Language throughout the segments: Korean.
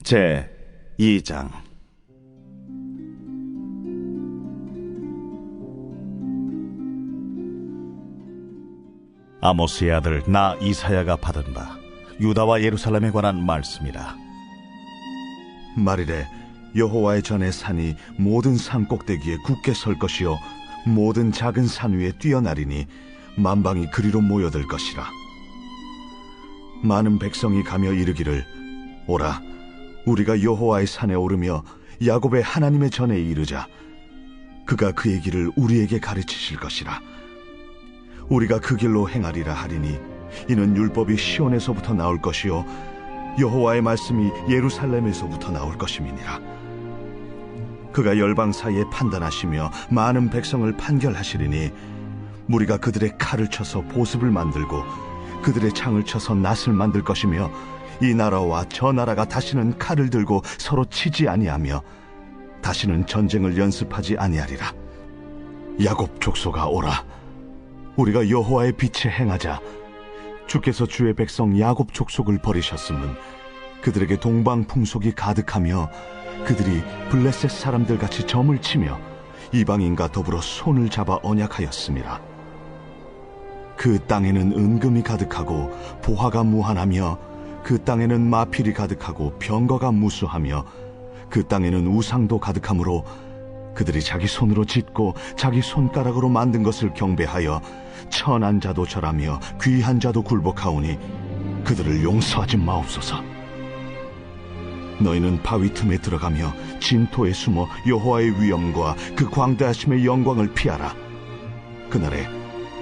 제 2장. 아모스의 아들 나 이사야가 받은 바 유다와 예루살렘에 관한 말씀이라. 말이래 여호와의 전의 산이 모든 산 꼭대기에 굳게 설 것이요 모든 작은 산 위에 뛰어나리니 만방이 그리로 모여들 것이라. 많은 백성이 가며 이르기를 오라 우리가 여호와의 산에 오르며 야곱의 하나님의 전에 이르자. 그가 그의 길을 우리에게 가르치실 것이라. 우리가 그 길로 행하리라 하리니 이는 율법이 시온에서부터 나올 것이요 여호와의 말씀이 예루살렘에서부터 나올 것임이니라. 그가 열방 사이에 판단하시며 많은 백성을 판결하시리니 무리가 그들의 칼을 쳐서 보습을 만들고 그들의 창을 쳐서 낫을 만들 것이며 이 나라와 저 나라가 다시는 칼을 들고 서로 치지 아니하며 다시는 전쟁을 연습하지 아니하리라. 야곱 족속아 오라 우리가 여호와의 빛에 행하자. 주께서 주의 백성 야곱 족속을 버리셨음은 그들에게 동방 풍속이 가득하며 그들이 블레셋 사람들 같이 점을 치며 이방인과 더불어 손을 잡아 언약하였음이라. 그 땅에는 은금이 가득하고 보화가 무한하며 그 땅에는 마필이 가득하고 병거가 무수하며 그 땅에는 우상도 가득하므로 그들이 자기 손으로 짓고 자기 손가락으로 만든 것을 경배하여 천한 자도 절하며 귀한 자도 굴복하오니 그들을 용서하지 마옵소서. 너희는 바위 틈에 들어가며 진토에 숨어 여호와의 위엄과 그 광대하심의 영광을 피하라. 그날에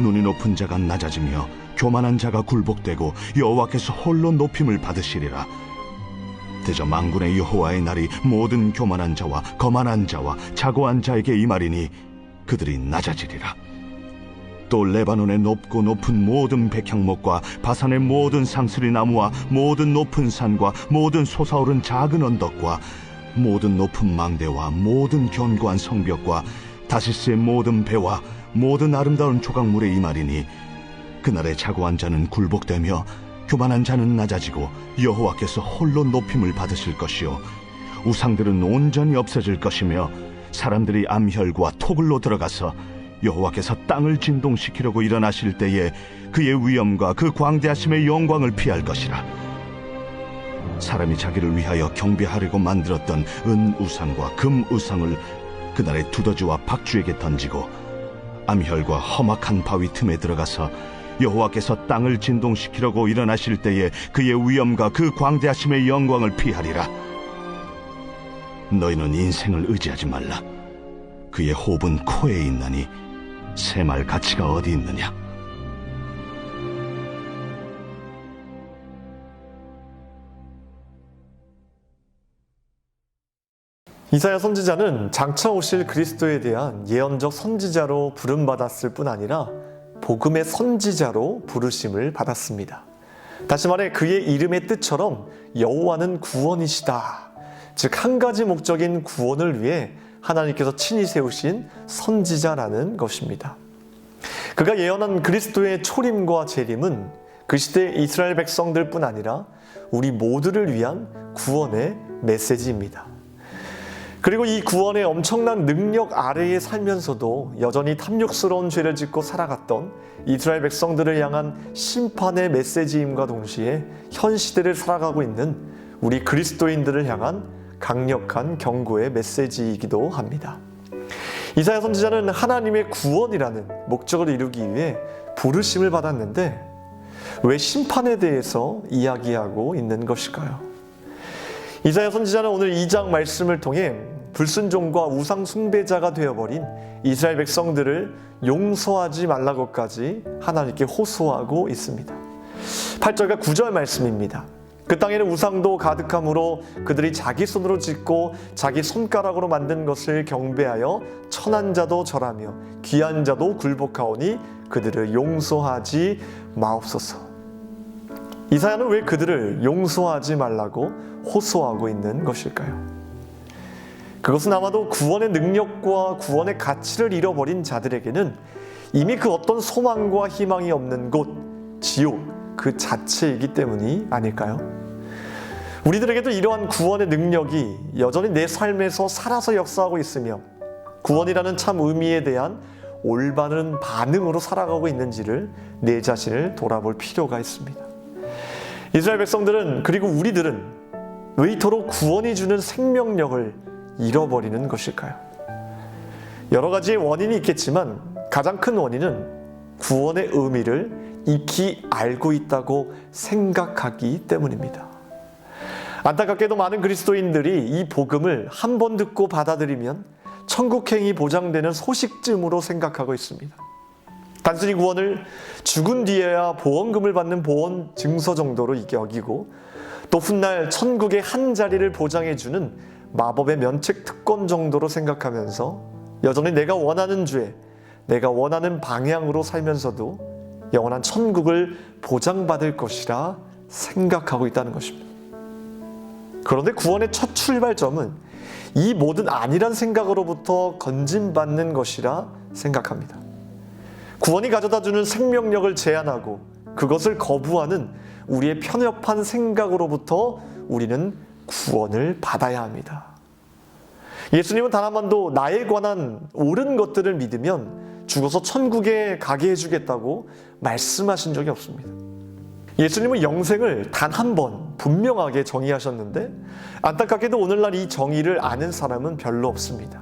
눈이 높은 자가 낮아지며 교만한 자가 굴복되고 여호와께서 홀로 높임을 받으시리라. 대저 만군의 여호와의 날이 모든 교만한 자와 거만한 자와 자고한 자에게 임하리니 그들이 낮아지리라. 또 레바논의 높고 높은 모든 백향목과 바산의 모든 상수리 나무와 모든 높은 산과 모든 솟아오른 작은 언덕과 모든 높은 망대와 모든 견고한 성벽과 다시스의 모든 배와 모든 아름다운 조각물에 임하리니 그날에 자고한 자는 굴복되며 교만한 자는 낮아지고 여호와께서 홀로 높임을 받으실 것이요 우상들은 온전히 없어질 것이며 사람들이 암혈과 토굴로 들어가서 여호와께서 땅을 진동시키려고 일어나실 때에 그의 위엄과 그 광대하심의 영광을 피할 것이라. 사람이 자기를 위하여 경배하려고 만들었던 은 우상과 금 우상을 그날에 두더지와 박쥐에게 던지고 암혈과 험악한 바위 틈에 들어가서 여호와께서 땅을 진동시키려고 일어나실 때에 그의 위엄과 그 광대하심의 영광을 피하리라. 너희는 인생을 의지하지 말라. 그의 호흡은 코에 있나니 새말 가치가 어디 있느냐. 이사야 선지자는 장차 오실 그리스도에 대한 예언적 선지자로 부름받았을 뿐 아니라 복음의 선지자로 부르심을 받았습니다. 다시 말해 그의 이름의 뜻처럼 여호와는 구원이시다. 즉 한 가지 목적인 구원을 위해 하나님께서 친히 세우신 선지자라는 것입니다. 그가 예언한 그리스도의 초림과 재림은 그 시대 이스라엘 백성들 뿐 아니라 우리 모두를 위한 구원의 메시지입니다. 그리고 이 구원의 엄청난 능력 아래에 살면서도 여전히 탐욕스러운 죄를 짓고 살아갔던 이스라엘 백성들을 향한 심판의 메시지임과 동시에 현 시대를 살아가고 있는 우리 그리스도인들을 향한 강력한 경고의 메시지이기도 합니다. 이사야 선지자는 하나님의 구원이라는 목적을 이루기 위해 부르심을 받았는데 왜 심판에 대해서 이야기하고 있는 것일까요? 이사야 선지자는 오늘 2장 말씀을 통해 불순종과 우상 숭배자가 되어버린 이스라엘 백성들을 용서하지 말라고까지 하나님께 호소하고 있습니다. 8절과 9절 말씀입니다. 그 땅에는 우상도 가득하므로 그들이 자기 손으로 짓고 자기 손가락으로 만든 것을 경배하여 천한 자도 절하며 귀한 자도 굴복하오니 그들을 용서하지 마옵소서. 이사야는 왜 그들을 용서하지 말라고 호소하고 있는 것일까요? 그것은 아마도 구원의 능력과 구원의 가치를 잃어버린 자들에게는 이미 그 어떤 소망과 희망이 없는 곳, 지옥 그 자체이기 때문이 아닐까요? 우리들에게도 이러한 구원의 능력이 여전히 내 삶에서 살아서 역사하고 있으며 구원이라는 참 의미에 대한 올바른 반응으로 살아가고 있는지를 내 자신을 돌아볼 필요가 있습니다. 이스라엘 백성들은 그리고 우리들은 왜 이토록 구원이 주는 생명력을 잃어버리는 것일까요? 여러 가지의 원인이 있겠지만 가장 큰 원인은 구원의 의미를 익히 알고 있다고 생각하기 때문입니다. 안타깝게도 많은 그리스도인들이 이 복음을 한 번 듣고 받아들이면 천국행이 보장되는 소식쯤으로 생각하고 있습니다. 단순히 구원을 죽은 뒤에야 보험금을 받는 보험 증서 정도로 여기고 또 훗날 천국의 한 자리를 보장해주는 마법의 면책 특권 정도로 생각하면서 여전히 내가 원하는 죄, 내가 원하는 방향으로 살면서도 영원한 천국을 보장받을 것이라 생각하고 있다는 것입니다. 그런데 구원의 첫 출발점은 이 모든 아니란 생각으로부터 건진받는 것이라 생각합니다. 구원이 가져다주는 생명력을 제한하고 그것을 거부하는 우리의 편협한 생각으로부터 우리는 구원을 받아야 합니다. 예수님은 단 한 번도 나에 관한 옳은 것들을 믿으면 죽어서 천국에 가게 해주겠다고 말씀하신 적이 없습니다. 예수님은 영생을 단 한 번 분명하게 정의하셨는데 안타깝게도 오늘날 이 정의를 아는 사람은 별로 없습니다.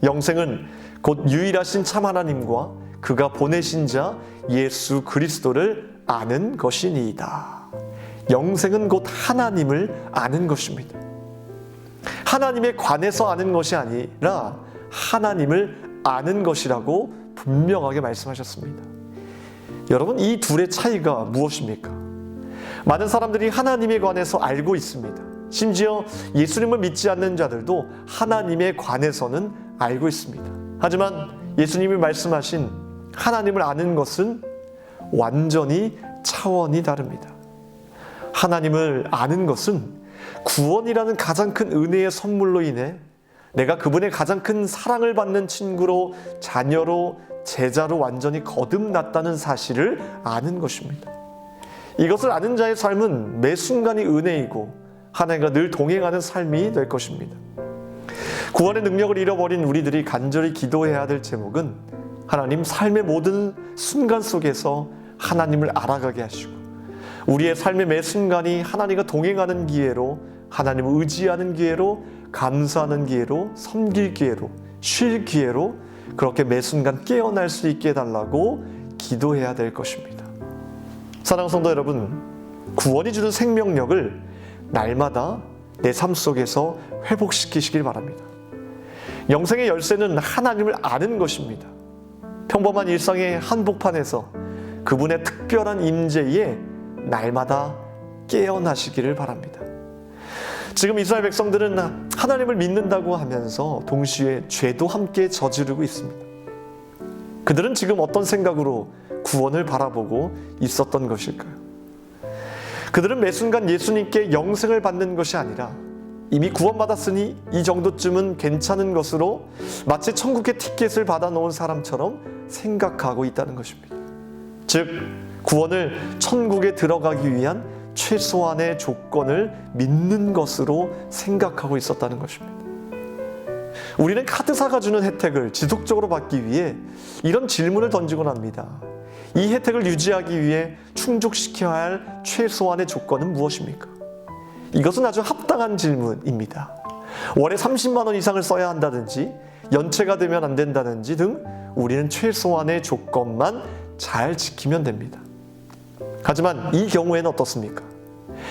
영생은 곧 유일하신 참 하나님과 그가 보내신 자 예수 그리스도를 아는 것이니이다. 영생은 곧 하나님을 아는 것입니다. 하나님에 관해서 아는 것이 아니라 하나님을 아는 것이라고 분명하게 말씀하셨습니다. 여러분, 이 둘의 차이가 무엇입니까? 많은 사람들이 하나님에 관해서 알고 있습니다. 심지어 예수님을 믿지 않는 자들도 하나님에 관해서는 알고 있습니다. 하지만 예수님이 말씀하신 하나님을 아는 것은 완전히 차원이 다릅니다. 하나님을 아는 것은 구원이라는 가장 큰 은혜의 선물로 인해 내가 그분의 가장 큰 사랑을 받는 친구로, 자녀로, 제자로 완전히 거듭났다는 사실을 아는 것입니다. 이것을 아는 자의 삶은 매 순간이 은혜이고 하나님과 늘 동행하는 삶이 될 것입니다. 구원의 능력을 잃어버린 우리들이 간절히 기도해야 될 제목은 하나님 삶의 모든 순간 속에서 하나님을 알아가게 하시고 우리의 삶의 매 순간이 하나님과 동행하는 기회로, 하나님을 의지하는 기회로, 감사하는 기회로, 섬길 기회로, 쉴 기회로 그렇게 매 순간 깨어날 수 있게 해달라고 기도해야 될 것입니다. 사랑하는 성도 여러분, 구원이 주는 생명력을 날마다 내 삶 속에서 회복시키시길 바랍니다. 영생의 열쇠는 하나님을 아는 것입니다. 평범한 일상의 한복판에서 그분의 특별한 임재에 날마다 깨어나시기를 바랍니다. 지금 이스라엘 백성들은 하나님을 믿는다고 하면서 동시에 죄도 함께 저지르고 있습니다. 그들은 지금 어떤 생각으로 구원을 바라보고 있었던 것일까요? 그들은 매 순간 예수님께 영생을 받는 것이 아니라 이미 구원받았으니 이 정도쯤은 괜찮은 것으로 마치 천국의 티켓을 받아놓은 사람처럼 생각하고 있다는 것입니다. 즉, 구원을 천국에 들어가기 위한 최소한의 조건을 믿는 것으로 생각하고 있었다는 것입니다. 우리는 카드사가 주는 혜택을 지속적으로 받기 위해 이런 질문을 던지곤 합니다. 이 혜택을 유지하기 위해 충족시켜야 할 최소한의 조건은 무엇입니까? 이것은 아주 합당한 질문입니다. 월에 30만 원 이상을 써야 한다든지 연체가 되면 안 된다든지 등 우리는 최소한의 조건만 잘 지키면 됩니다. 하지만 이 경우에는 어떻습니까?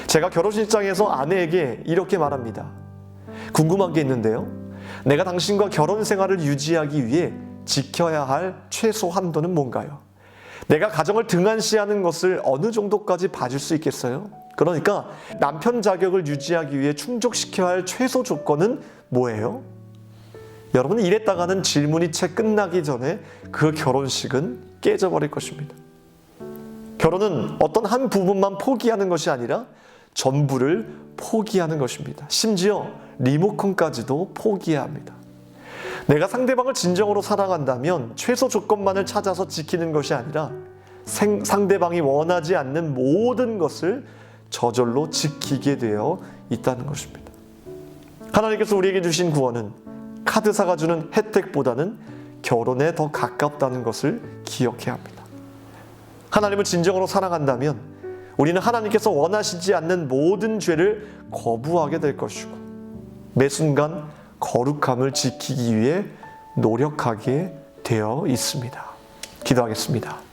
제가 결혼식장에서 아내에게 이렇게 말합니다. 궁금한 게 있는데요. 내가 당신과 결혼 생활을 유지하기 위해 지켜야 할 최소 한도는 뭔가요? 내가 가정을 등한시하는 것을 어느 정도까지 봐줄 수 있겠어요? 그러니까 남편 자격을 유지하기 위해 충족시켜야 할 최소 조건은 뭐예요? 여러분은 이랬다가는 질문이 채 끝나기 전에 그 결혼식은 깨져버릴 것입니다. 결혼은 어떤 한 부분만 포기하는 것이 아니라 전부를 포기하는 것입니다. 심지어 리모컨까지도 포기해야 합니다. 내가 상대방을 진정으로 사랑한다면 최소 조건만을 찾아서 지키는 것이 아니라 상대방이 원하지 않는 모든 것을 저절로 지키게 되어 있다는 것입니다. 하나님께서 우리에게 주신 구원은 카드사가 주는 혜택보다는 결혼에 더 가깝다는 것을 기억해야 합니다. 하나님을 진정으로 사랑한다면 우리는 하나님께서 원하시지 않는 모든 죄를 거부하게 될 것이고 매 순간 거룩함을 지키기 위해 노력하게 되어 있습니다. 기도하겠습니다.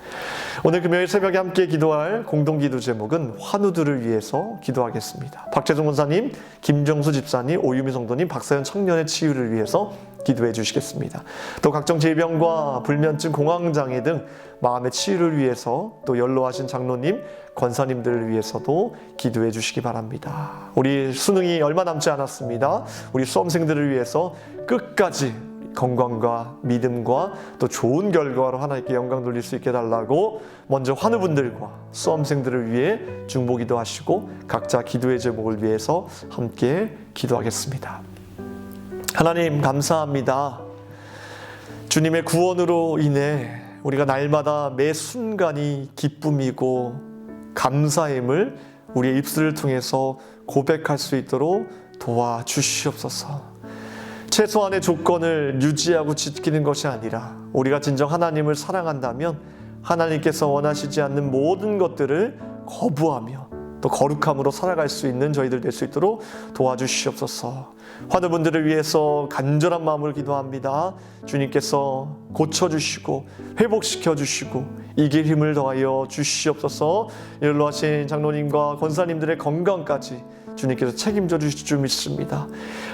오늘 금요일 새벽에 함께 기도할 공동기도 제목은 환우들을 위해서 기도하겠습니다. 박재종 권사님, 김정수 집사님, 오유미 성도님, 박사연 청년의 치유를 위해서 기도해 주시겠습니다. 또 각종 질병과 불면증, 공황장애 등 마음의 치유를 위해서 또 연로하신 장로님, 권사님들을 위해서도 기도해 주시기 바랍니다. 우리 수능이 얼마 남지 않았습니다. 우리 수험생들을 위해서 끝까지 건강과 믿음과 또 좋은 결과로 하나님께 영광 돌릴 수 있게 달라고 먼저 환우분들과 수험생들을 위해 중보기도 하시고 각자 기도의 제목을 위해서 함께 기도하겠습니다. 하나님 감사합니다. 주님의 구원으로 인해 우리가 날마다 매 순간이 기쁨이고 감사임을 우리의 입술을 통해서 고백할 수 있도록 도와주시옵소서. 최소한의 조건을 유지하고 지키는 것이 아니라 우리가 진정 하나님을 사랑한다면 하나님께서 원하시지 않는 모든 것들을 거부하며 또 거룩함으로 살아갈 수 있는 저희들 될 수 있도록 도와주시옵소서. 환우분들을 위해서 간절한 마음을 기도합니다. 주님께서 고쳐주시고 회복시켜주시고 이길 힘을 더하여 주시옵소서. 연로하신 장로님과 권사님들의 건강까지 주님께서 책임져 주실 줄 믿습니다.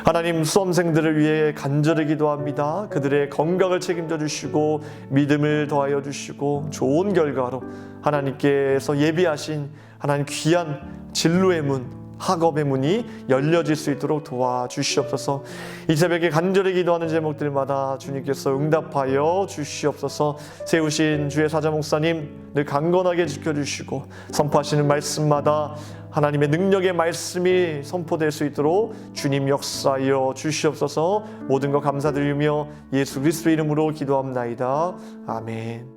하나님 수험생들을 위해 간절히 기도합니다. 그들의 건강을 책임져 주시고 믿음을 더하여 주시고 좋은 결과로 하나님께서 예비하신 하나님 귀한 진로의 문, 학업의 문이 열려질 수 있도록 도와주시옵소서. 이 새벽에 간절히 기도하는 제목들마다 주님께서 응답하여 주시옵소서. 세우신 주의 사자 목사님 늘 강건하게 지켜주시고 선포하시는 말씀마다 하나님의 능력의 말씀이 선포될 수 있도록 주님 역사하여 주시옵소서. 모든 것 감사드리며 예수 그리스도의 이름으로 기도합나이다. 아멘.